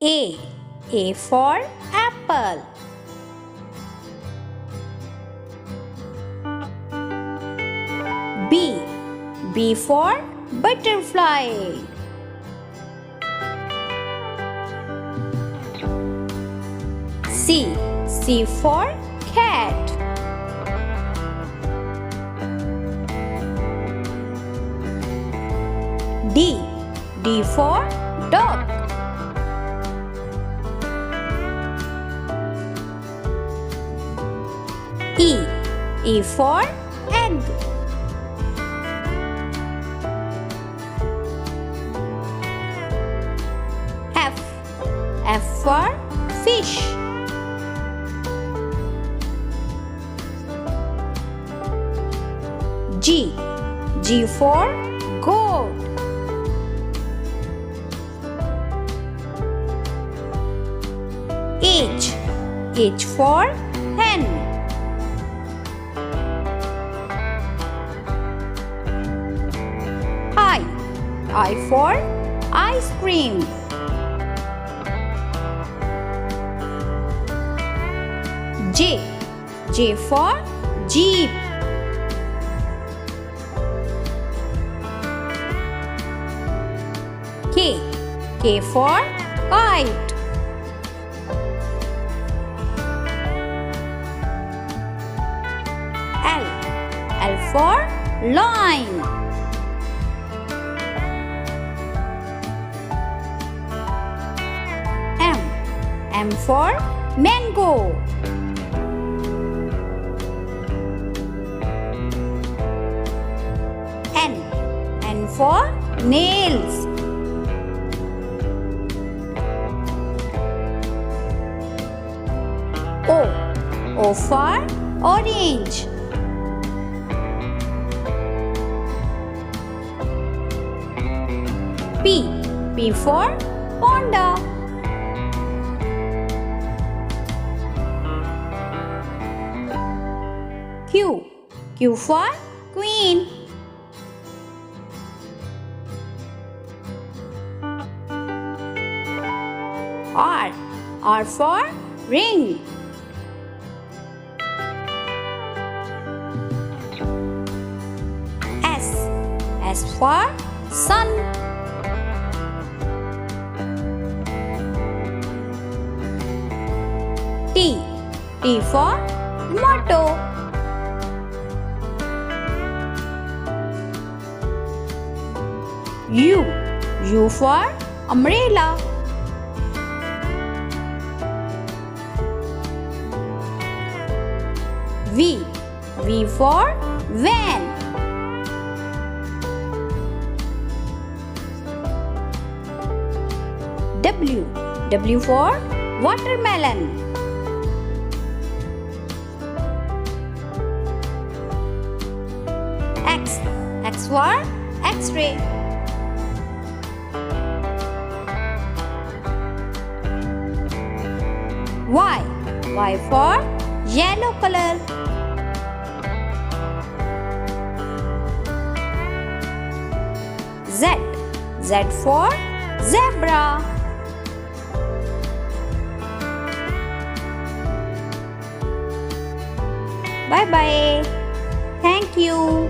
A. A for apple. B. B for butterfly. C. C for cat. D. D for dog. E. E for egg. F. F for fish. G. G for goat. H. H for hen. I. I for ice cream. J. J for jeep. K. K for kite. L. L for lion. M. M for mango. N. N for nails. O. O for orange. P. P for panda. Q. Q for queen. R. R for ring. S. S for sun. T. T for tomato. U. U for umbrella. V. V for van. W. W for watermelon. X. X for X-ray. Y. Y for yellow color. Z. Z for zebra. Bye bye. Thank you.